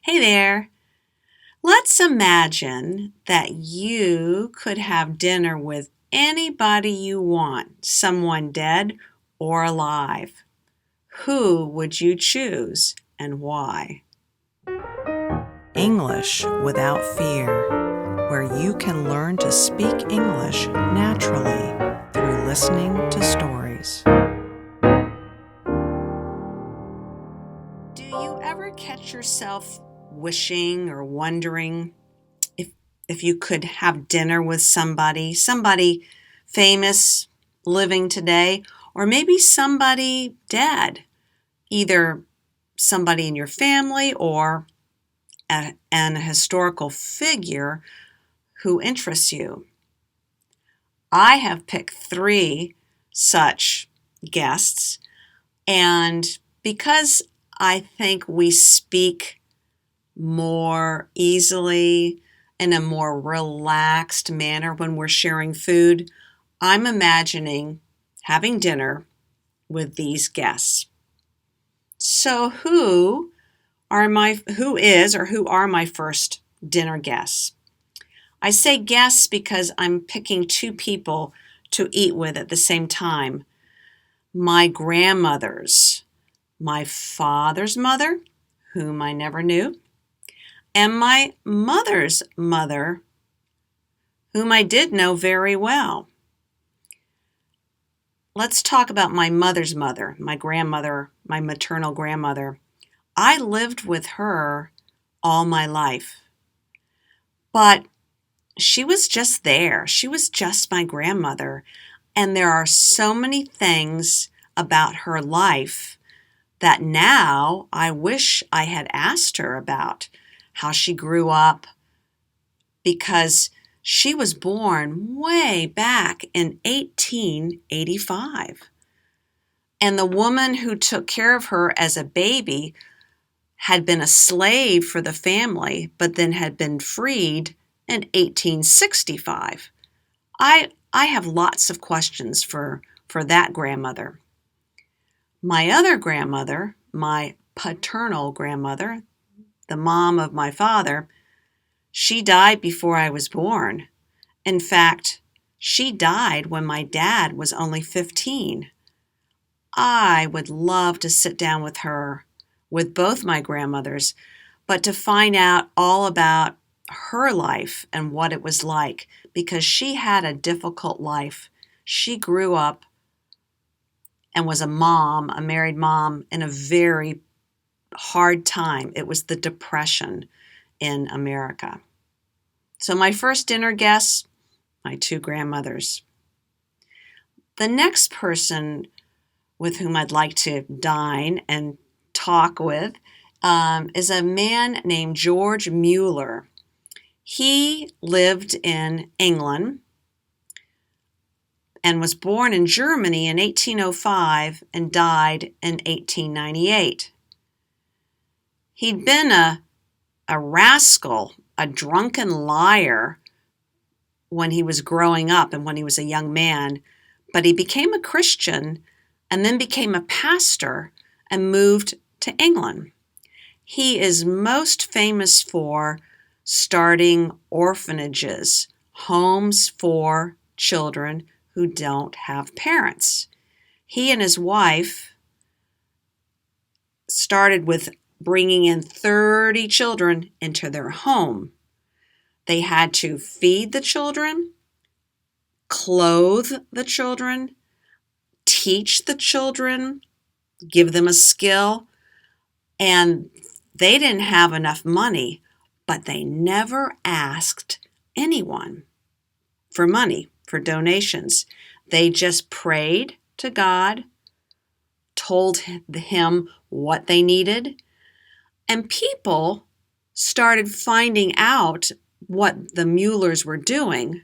Hey there. Let's imagine that you could have dinner with anybody you want, someone dead or alive. Who would you choose and why? English without fear, where you can learn to speak English naturally through listening to stories. Do you ever catch yourself wishing or wondering if if you could have dinner with somebody famous living today, or maybe somebody dead, either somebody in your family or an historical figure who interests you? I have picked three such guests, and because I think we speak more easily in a more relaxed manner when we're sharing food, I'm imagining having dinner with these guests. So who are my first dinner guests? I say guests because I'm picking two people to eat with at the same time. My grandmothers, my father's mother, whom I never knew, and my mother's mother, whom I did know very well. Let's talk about my mother's mother, my grandmother, my maternal grandmother. I lived with her all my life, but she was just there. She was just my grandmother. And there are so many things about her life that now I wish I had asked her about how she grew up, because she was born way back in 1885. And the woman who took care of her as a baby had been a slave for the family, but then had been freed in 1865. I have lots of questions for that grandmother. My other grandmother, my paternal grandmother, the mom of my father, she died before I was born. In fact, she died when my dad was only 15. I would love to sit down with her, with both my grandmothers, but to find out all about her life and what it was like, because she had a difficult life. She grew up and was a mom, a married mom, in a very hard time. It was the Depression in America. So my first dinner guests, my two grandmothers. The next person with whom I'd like to dine and talk with is a man named George Mueller. He lived in England and was born in Germany in 1805 and died in 1898. He'd been a rascal, a drunken liar when he was growing up and when he was a young man, but he became a Christian and then became a pastor and moved to England. He is most famous for starting orphanages, homes for children who don't have parents. He and his wife started with bringing in 30 children into their home. They had to feed the children, clothe the children, teach the children, give them a skill, and they didn't have enough money, but they never asked anyone for money, for donations. They just prayed to God, told him what they needed, and people started finding out what the Muellers were doing.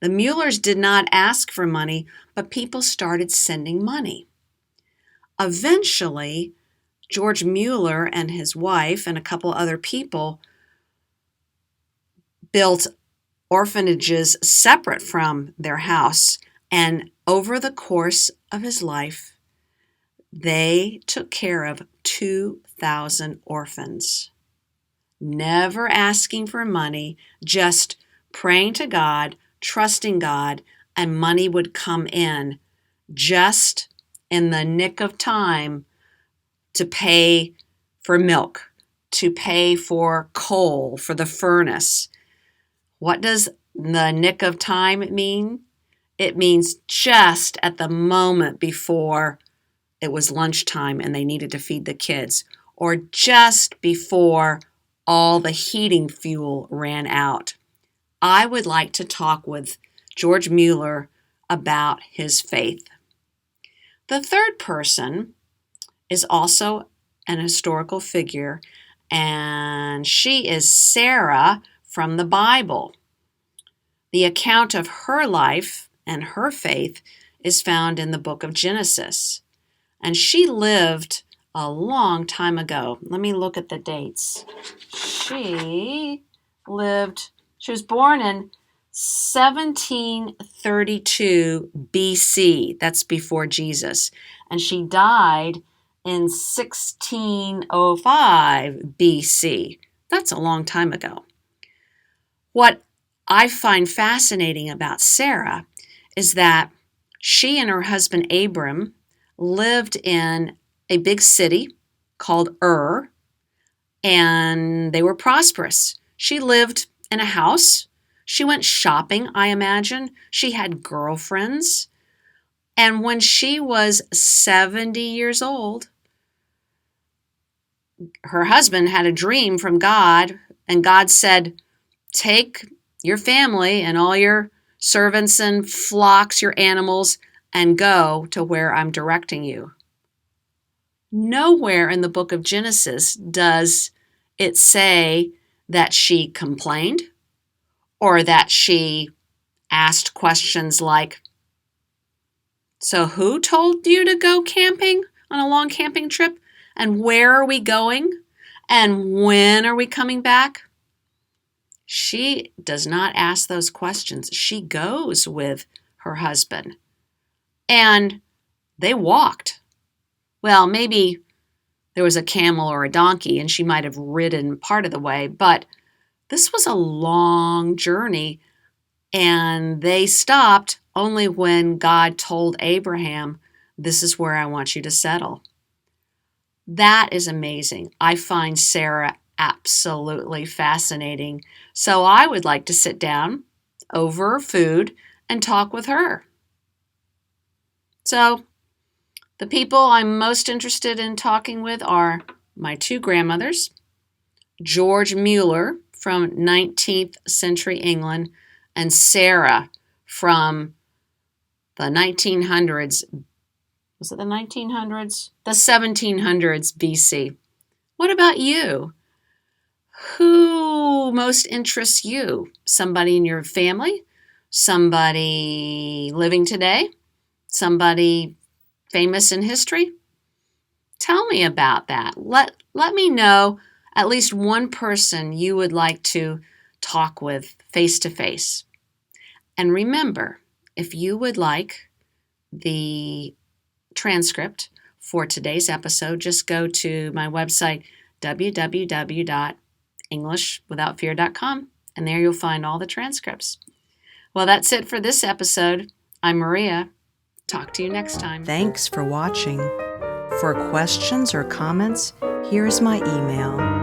The Muellers did not ask for money, but people started sending money. Eventually, George Mueller and his wife and a couple other people built orphanages separate from their house, and over the course of his life, they took care of 2,000 orphans. never asking for money, just praying to God, trusting God, and money would come in just in the nick of time to pay for milk, to pay for coal for the furnace. What does the nick of time mean? It means just at the moment before it was lunchtime and they needed to feed the kids, or just before all the heating fuel ran out. I would like to talk with George Mueller about his faith. The third person is also an historical figure, and she is Sarah from the Bible. The account of her life and her faith is found in the book of Genesis. And she lived a long time ago. Let me look at the dates. She was born in 1732 BC. That's before Jesus. And she died in 1605 BC. That's a long time ago. What I find fascinating about Sarah is that she and her husband Abram lived in a big city called Ur, and they were prosperous. She lived in a house. She went shopping, I imagine. She had girlfriends. And when she was 70 years old, her husband had a dream from God, and God said, "Take your family and all your servants and flocks, your animals, and go to where I'm directing you." Nowhere in the book of Genesis does it say that she complained or that she asked questions like, "So who told you to go camping on a long camping trip? And where are we going? And when are we coming back?" She does not ask those questions. She goes with her husband. And they walked. Well, maybe there was a camel or a donkey and she might have ridden part of the way, but this was a long journey, and they stopped only when God told Abraham, "This is where I want you to settle." That is amazing. I find Sarah absolutely fascinating. So I would like to sit down over food and talk with her. So the people I'm most interested in talking with are my two grandmothers, George Mueller from 19th century England, and Sarah from the 1900s. Was it the 1900s? The 1700s BC. What about you? Who most interests you? Somebody in your family? Somebody living today? Somebody famous in history? Tell me about that. Let me know at least one person you would like to talk with face to face. And remember, if you would like the transcript for today's episode, just go to my website, www.englishwithoutfear.com, and there you'll find all the transcripts. Well, that's it for this episode. I'm Maria. Talk to you next time. Thanks for watching. For questions or comments, here's my email